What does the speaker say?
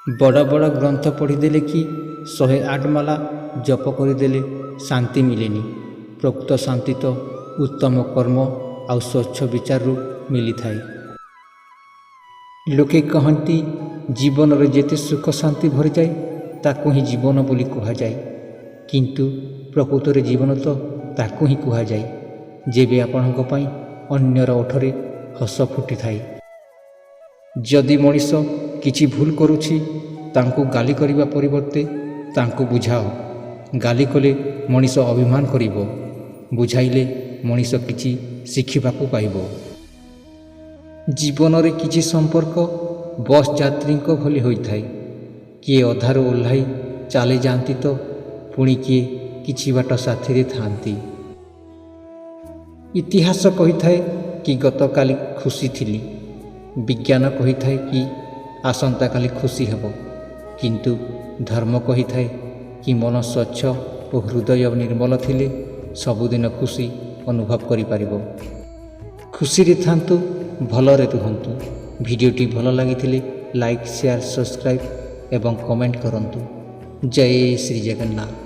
ବଡ଼ ବଡ଼ ଗ୍ରନ୍ଥ ପଢ଼ିଦେଲେ କି 108 ମାଲା ଜପ କରିଦେଲେ ଶାନ୍ତି ମିଳେନି। ପ୍ରକୃତ ଶାନ୍ତି ତ ଉତ୍ତମ କର୍ମ ଆଉ ସ୍ୱଚ୍ଛ ବିଚାରରୁ ମିଳିଥାଏ। ଲୋକେ କହନ୍ତି ଜୀବନରେ ଯେତେ ସୁଖ ଶାନ୍ତି ଭରିଯାଏ ତାକୁ ହିଁ ଜୀବନ ବୋଲି କୁହାଯାଏ। କିନ୍ତୁ ପ୍ରକୃତରେ ଜୀବନ ତ ତାକୁ ହିଁ କୁହାଯାଏ ଯେବେ ଆପଣଙ୍କ ପାଇଁ ଅନ୍ୟର ଓଠରେ ହସ ଫୁଟିଥାଏ। ଯଦି ମଣିଷ କିଛି ଭୁଲ କରୁଛି ତାଙ୍କୁ ଗାଲି କରିବା ପରିବର୍ତ୍ତେ ତାଙ୍କୁ ବୁଝାଅ। ଗାଲି କଲେ ମଣିଷ ଅଭିମାନ କରିବ, ବୁଝାଇଲେ ମଣିଷ କିଛି ଶିଖିବାକୁ ପାଇବ। ଜୀବନରେ କିଛି ସମ୍ପର୍କ ବସ୍ ଯାତ୍ରୀଙ୍କ ଭଳି ହୋଇଥାଏ। କିଏ ଅଧାରୁ ଓହ୍ଲାଇ ଚାଲି ଯାଆନ୍ତି ତ ପୁଣି କିଏ କିଛି ବାଟ ସାଥିରେ ଥାଆନ୍ତି। ଇତିହାସ କହିଥାଏ କି ଗତକାଲି ଖୁସି ଥିଲି, ବିଜ୍ଞାନ କହିଥାଏ କି ଆସନ୍ତାକାଲି ଖୁସି ହେବ, କିନ୍ତୁ ଧର୍ମ କହିଥାଏ କି ମନ ସ୍ୱଚ୍ଛ ଓ ହୃଦୟ ନିର୍ମଳ ଥିଲେ ସବୁଦିନ ଖୁସି ଅନୁଭବ କରିପାରିବ। ଖୁସିରେ ଥାନ୍ତୁ, ଭଲରେ ରୁହନ୍ତୁ। ଭିଡ଼ିଓଟି ଭଲ ଲାଗିଥିଲେ ଲାଇକ୍, ସେୟାର, ସବସ୍କ୍ରାଇବ୍ ଏବଂ କମେଣ୍ଟ କରନ୍ତୁ। ଜୟ ଶ୍ରୀ ଜଗନ୍ନାଥ।